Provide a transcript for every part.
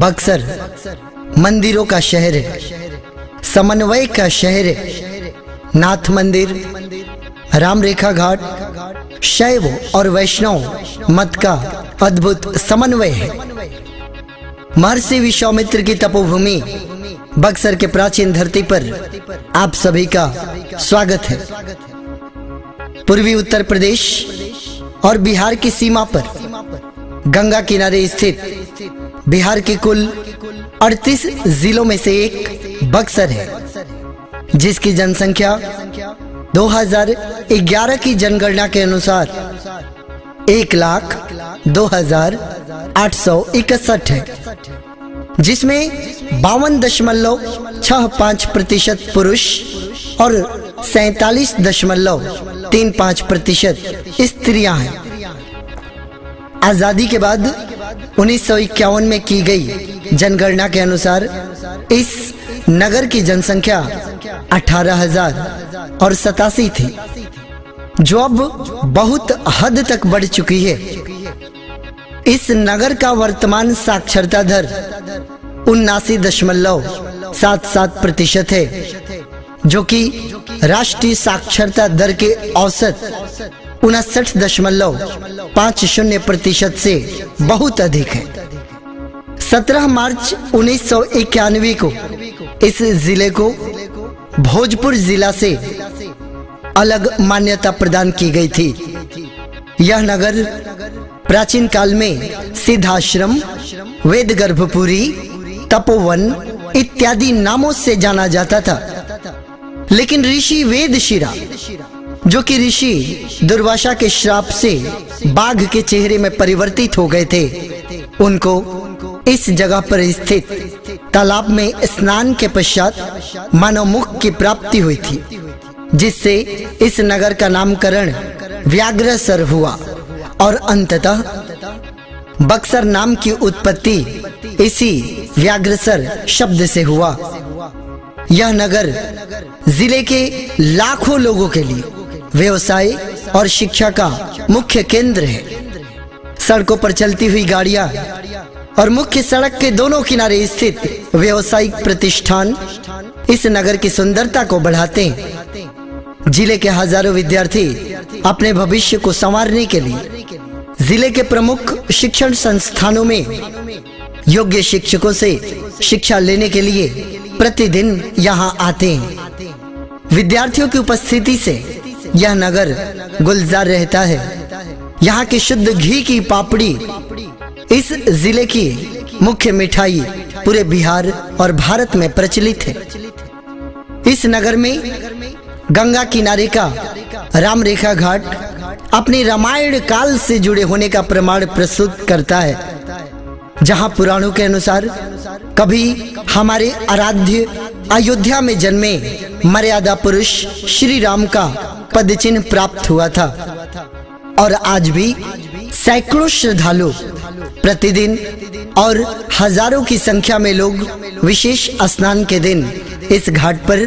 बक्सर मंदिरों का शहर है, समन्वय का शहर है। नाथ मंदिर, राम रेखा घाट, शैव और वैष्णव मत का अद्भुत समन्वय है। महर्षि विश्वामित्र की तपोभूमि बक्सर के प्राचीन धरती पर आप सभी का स्वागत है। पूर्वी उत्तर प्रदेश और बिहार की सीमा पर गंगा किनारे स्थित बिहार के कुल 38 जिलों में से एक बक्सर है, जिसकी जनसंख्या 2011 की जनगणना के अनुसार 1,02,861 है, जिसमें 52.65% पुरुष और 47.35% स्त्रियां हैं। आजादी के बाद 1951 में की गई जनगणना के अनुसार इस नगर की जनसंख्या 18,087 थी, जो अब बहुत हद तक बढ़ चुकी है। इस नगर का वर्तमान साक्षरता दर 79.77% है, जो कि राष्ट्रीय साक्षरता दर के औसत 59.50% से बहुत अधिक है। 17 मार्च 1991 को इस जिले को भोजपुर जिला से अलग मान्यता प्रदान की गई थी। यह नगर प्राचीन काल में सिद्धाश्रम, वेद गर्भपुरी, तपोवन इत्यादि नामों से जाना जाता था, लेकिन ऋषि वेदशिरा, जो कि ऋषि दुर्वासा के श्राप से बाघ के चेहरे में परिवर्तित हो गए थे, उनको इस जगह पर स्थित तालाब में स्नान के पश्चात मानव मुख की प्राप्ति हुई थी, जिससे इस नगर का नामकरण व्याघ्रसर हुआ और अंततः बक्सर नाम की उत्पत्ति इसी व्याघ्रसर शब्द से हुआ। यह नगर जिले के लाखों लोगों के लिए व्यवसाय और शिक्षा का मुख्य केंद्र है। सड़कों पर चलती हुई गाड़ियां और मुख्य सड़क के दोनों किनारे स्थित व्यवसायिक प्रतिष्ठान इस नगर की सुंदरता को बढ़ाते हैं। जिले के हजारों विद्यार्थी अपने भविष्य को संवारने के लिए जिले के प्रमुख शिक्षण संस्थानों में योग्य शिक्षकों से शिक्षा लेने के लिए प्रतिदिन यहाँ आते हैं। विद्यार्थियों की उपस्थिति से यह नगर गुलजार रहता है। यहाँ की शुद्ध घी की पापड़ी इस जिले की मुख्य मिठाई पूरे बिहार और भारत में प्रचलित है। इस नगर में गंगा किनारे का राम रेखा घाट अपने रामायण काल से जुड़े होने का प्रमाण प्रस्तुत करता है, जहां पुराणों के अनुसार कभी हमारे आराध्य अयोध्या में जन्मे मर्यादा पुरुष श्री राम का पदचिन्ह प्राप्त हुआ था, और आज भी सैकड़ों श्रद्धालु प्रतिदिन और हजारों की संख्या में लोग विशेष स्नान के दिन इस घाट पर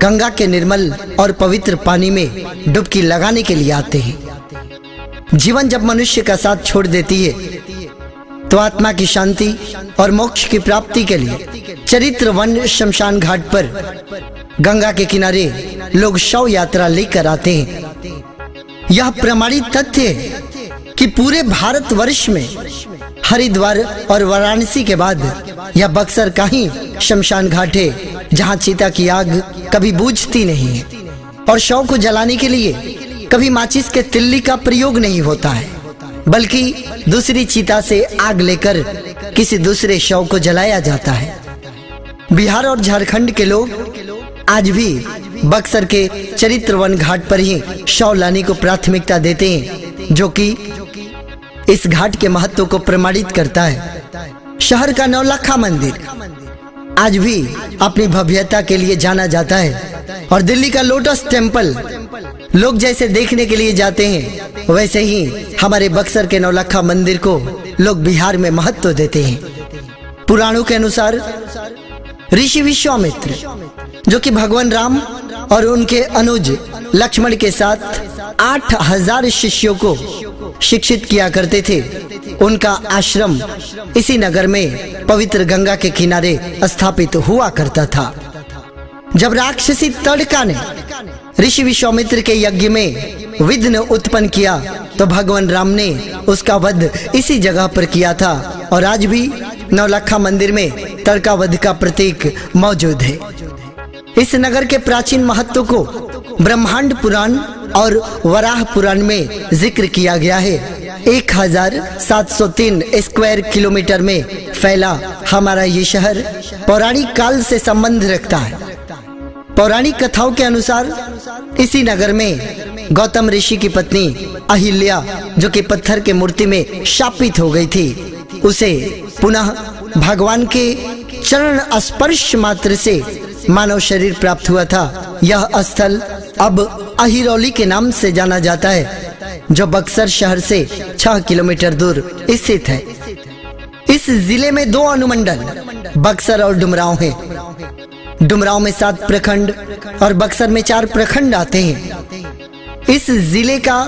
गंगा के निर्मल और पवित्र पानी में डुबकी लगाने के लिए आते हैं। जीवन जब मनुष्य का साथ छोड़ देती है, तो आत्मा की शांति और मोक्ष की प्राप्ति के लिए चरित्र वन शमशान घाट पर गंगा के किनारे लोग शव यात्रा लेकर आते हैं। यह प्रमाणित तथ्य है कि पूरे भारतवर्ष में हरिद्वार और वाराणसी के बाद यह बक्सर का ही शमशान घाट है, जहां चिता की आग कभी बुझती नहीं है और शव को जलाने के लिए कभी माचिस के तिल्ली का प्रयोग नहीं होता है, बल्कि दूसरी चिता से आग लेकर किसी दूसरे शव को जलाया जाता है। बिहार और झारखंड के लोग आज भी बक्सर के चरित्रवन घाट पर ही शव लाने को प्राथमिकता देते हैं, जो कि इस घाट के महत्व को प्रमाणित करता है। शहर का नौलखा मंदिर आज भी अपनी भव्यता के लिए जाना जाता है, और दिल्ली का लोटस टेम्पल लोग जैसे देखने के लिए जाते हैं, वैसे ही हमारे बक्सर के नौलखा मंदिर को लोग बिहार में महत्व देते हैं। पुराणों के अनुसार ऋषि विश्वामित्र, जो कि भगवान राम और उनके अनुज लक्ष्मण के साथ 8,000 शिष्यों को शिक्षित किया करते थे। उनका आश्रम इसी नगर में पवित्र गंगा के किनारे स्थापित हुआ करता था। जब राक्षसी तड़का ने ऋषि विश्वामित्र के यज्ञ में विघ्न उत्पन्न किया तो भगवान राम ने उसका वध इसी जगह पर किया था और आज भी नौलखा मंदिर में तड़का वध का प्रतीक मौजूद है। इस नगर के प्राचीन महत्व को ब्रह्मांड पुराण और वराह पुराण में जिक्र किया गया है। 1703 स्क्वायर किलोमीटर में फैला हमारा ये शहर पौराणिक काल से संबंध रखता है। पौराणिक कथाओं के अनुसार इसी नगर में गौतम ऋषि की पत्नी अहिल्या, जो कि पत्थर के मूर्ति में शापित हो गई थी, उसे पुनः भगवान के चरण स्पर्श मात्र से मानव शरीर प्राप्त हुआ था। यह स्थल अब अहिरौली के नाम से जाना जाता है, जो बक्सर शहर से 6 किलोमीटर दूर स्थित है। इस जिले में 2 अनुमंडल बक्सर और डुमरांव है। डुमरांव में 7 प्रखंड और बक्सर में 4 प्रखंड आते हैं। इस जिले का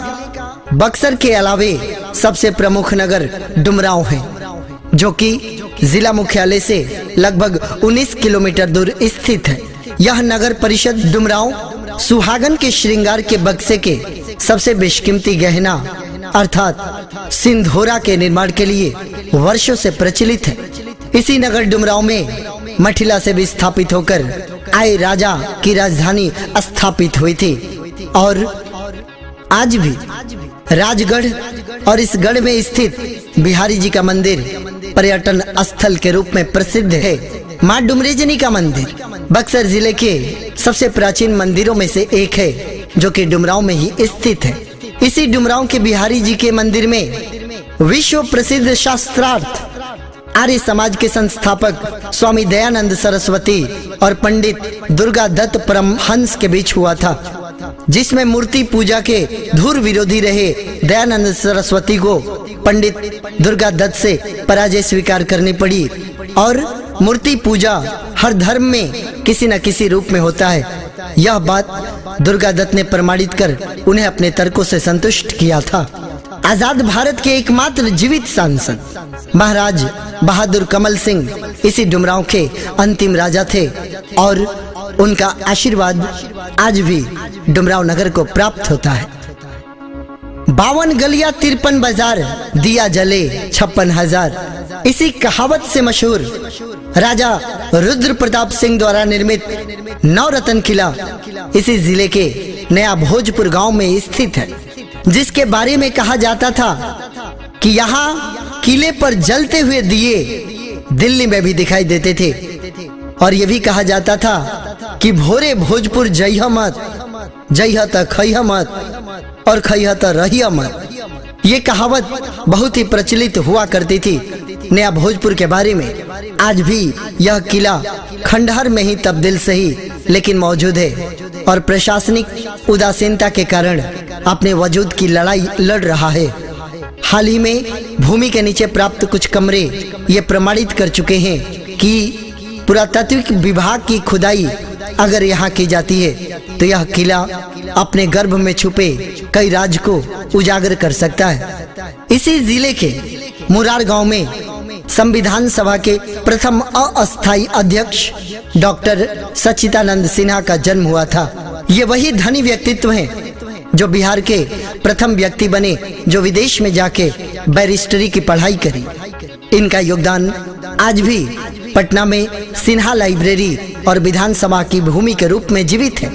बक्सर के अलावे सबसे प्रमुख नगर डुमरांव है, जो कि जिला मुख्यालय से लगभग 19 किलोमीटर दूर स्थित है। यह नगर परिषद डुमरांव सुहागन के श्रृंगार के बक्से के सबसे बेशकीमती गहना अर्थात सिंधोरा के निर्माण के लिए वर्षों से प्रचलित है। इसी नगर डुमरांव में मठिला से विस्थापित होकर आए राजा की राजधानी स्थापित हुई थी और आज भी राजगढ़ और इस गढ़ में स्थित बिहारी जी का मंदिर पर्यटन स्थल के रूप में प्रसिद्ध है। माँ डुमरेजनी का मंदिर बक्सर जिले के सबसे प्राचीन मंदिरों में से एक है, जो कि डुमरांव में ही स्थित है। इसी डुमरांव के बिहारी जी के मंदिर में विश्व प्रसिद्ध शास्त्रार्थ आर्य समाज के संस्थापक स्वामी दयानंद सरस्वती और पंडित दुर्गा दत्त परमहंस के बीच हुआ था, जिसमें मूर्ति पूजा के धुर विरोधी रहे दयानंद सरस्वती को पंडित दुर्गा दत्त से पराजय स्वीकार करनी पड़ी और मूर्ति पूजा हर धर्म में किसी न किसी रूप में होता है। यह बात दुर्गा दत्त ने प्रमाणित कर उन्हें अपने तर्कों से संतुष्ट किया था। आजाद भारत के एकमात्र जीवित सांसद महाराज बहादुर कमल सिंह इसी डुमरांव के अंतिम राजा थे और उनका आशीर्वाद आज भी डुमरांव नगर को प्राप्त होता है। 52 गलियां 53 बाजार, दिया जले 56,000, इसी कहावत से मशहूर राजा रुद्र प्रताप सिंह द्वारा निर्मित नवरत्न किला इसी जिले के नया भोजपुर गांव में स्थित है, जिसके बारे में कहा जाता था कि यहाँ किले पर जलते हुए दिए दिल्ली में भी दिखाई देते थे और ये भी कहा जाता था कि भोरे भोजपुर जइह मत, जइह त खइह मत और खइह त रहिह मत। ये कहावत बहुत ही प्रचलित हुआ करती थी नया भोजपुर के बारे में। आज भी यह किला खंडहर में ही तब्दील सही लेकिन मौजूद है और प्रशासनिक उदासीनता के कारण अपने वजूद की लड़ाई लड़ रहा है। हाल ही में भूमि के नीचे प्राप्त कुछ कमरे ये प्रमाणित कर चुके हैं कि पुरातात्विक विभाग की खुदाई अगर यहाँ की जाती है तो यह किला अपने गर्भ में छुपे कई राज को उजागर कर सकता है। इसी जिले के मुरार गांव में संविधान सभा के प्रथम अस्थायी अध्यक्ष डॉक्टर सच्चिदानंद सिन्हा का जन्म हुआ था। ये वही धनी व्यक्तित्व हैं जो बिहार के प्रथम व्यक्ति बने जो विदेश में जाके बैरिस्टरी की पढ़ाई करी। इनका योगदान आज भी पटना में सिन्हा लाइब्रेरी और विधानसभा की भूमि के रूप में जीवित है।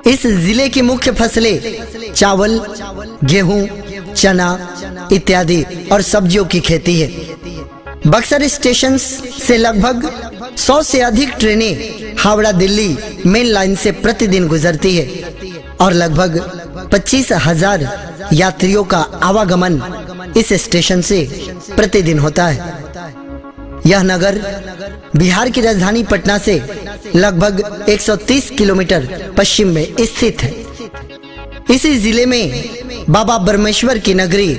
इस जिले की मुख्य फसलें चावल, गेहूं, चना इत्यादि और सब्जियों की खेती है। बक्सर स्टेशन से लगभग 100 से अधिक ट्रेनें हावड़ा दिल्ली मेन लाइन से प्रतिदिन गुजरती है और लगभग 25,000 यात्रियों का आवागमन इस स्टेशन से प्रतिदिन होता है। यह नगर बिहार की राजधानी पटना से लगभग 130 किलोमीटर पश्चिम में स्थित है। इसी जिले में बाबा बरमेश्वर की नगरी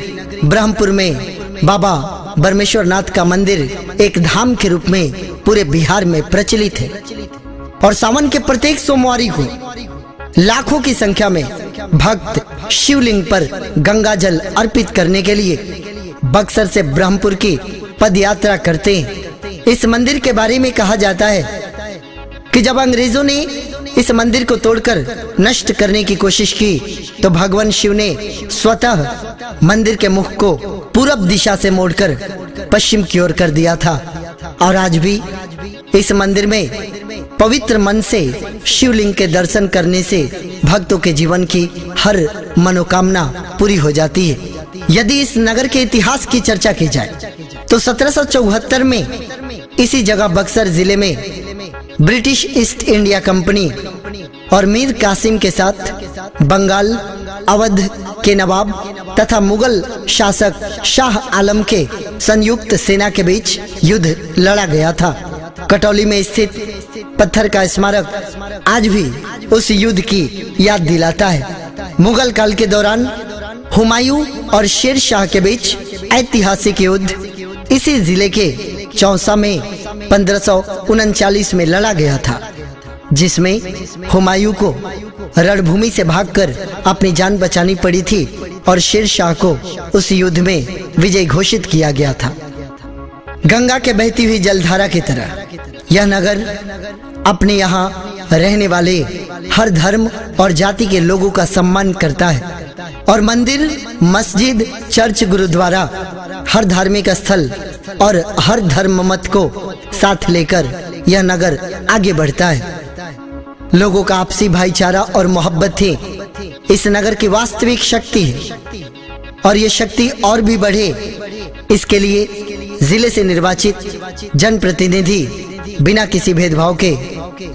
ब्रह्मपुर में बाबा बरमेश्वर नाथ का मंदिर एक धाम के रूप में पूरे बिहार में प्रचलित है और सावन के प्रत्येक सोमवारी को लाखों की संख्या में भक्त शिवलिंग पर गंगा जल अर्पित करने के लिए बक्सर से ब्रह्मपुर की पद यात्रा करते हैं। इस मंदिर के बारे में कहा जाता है कि जब अंग्रेजों ने इस मंदिर को तोड़कर नष्ट करने की कोशिश की तो भगवान शिव ने स्वतः मंदिर के मुख को पूरब दिशा से मोड़कर पश्चिम की ओर कर दिया था। और आज भी इस मंदिर में पवित्र मन से शिवलिंग के दर्शन करने से भक्तों के जीवन की हर मनोकामना पूरी हो जाती है। यदि इस नगर के इतिहास की चर्चा की जाए तो 1774 में इसी जगह बक्सर जिले में ब्रिटिश ईस्ट इंडिया कंपनी और मीर कासिम के साथ बंगाल, अवध के नवाब तथा मुगल शासक शाह आलम के संयुक्त सेना के बीच युद्ध लड़ा गया था। कटौली में स्थित पत्थर का स्मारक आज भी उस युद्ध की याद दिलाता है। मुगल काल के दौरान हुमायूं और शेर शाह के बीच ऐतिहासिक युद्ध इसी जिले के चौसा में 1539 में लड़ा गया था, जिसमें हुमायूं को रणभूमि से भागकर अपनी जान बचानी पड़ी थी और शेर शाह को उस युद्ध में विजय घोषित किया गया था। गंगा के बहती हुई जलधारा की तरह यह नगर अपने यहाँ रहने वाले हर धर्म और जाति के लोगों का सम्मान करता है और मंदिर, मस्जिद, चर्च, गुरुद्वारा, हर धार्मिक स्थल और हर धर्म मत को साथ लेकर यह नगर आगे बढ़ता है। लोगों का आपसी भाईचारा और मोहब्बत ही इस नगर की वास्तविक शक्ति है और ये शक्ति और भी बढ़े इसके लिए जिले से निर्वाचित जनप्रतिनिधि बिना किसी भेदभाव के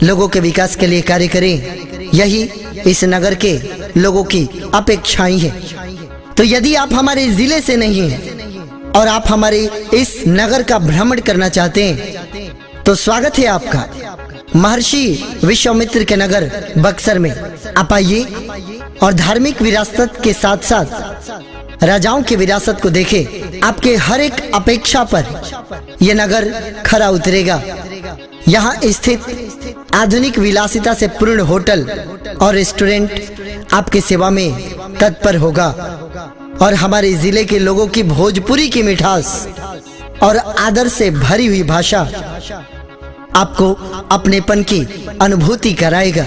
लोगों के विकास के लिए कार्य करें, यही इस नगर के लोगों की अपेक्षाएं हैं। तो यदि आप हमारे जिले से नहीं हैं और आप हमारे इस नगर का भ्रमण करना चाहते हैं तो स्वागत है आपका महर्षि विश्वामित्र के नगर बक्सर में। आप आइए और धार्मिक विरासत के साथ साथ राजाओं की विरासत को देखें। आपके हर एक अपेक्षा पर यह नगर खरा उतरेगा। यहाँ स्थित आधुनिक विलासिता से पूर्ण होटल और रेस्टोरेंट आपकी सेवा में तत्पर होगा और हमारे जिले के लोगों की भोजपुरी की मिठास और आदर से भरी हुई भाषा आपको अपनेपन की अनुभूति कराएगा।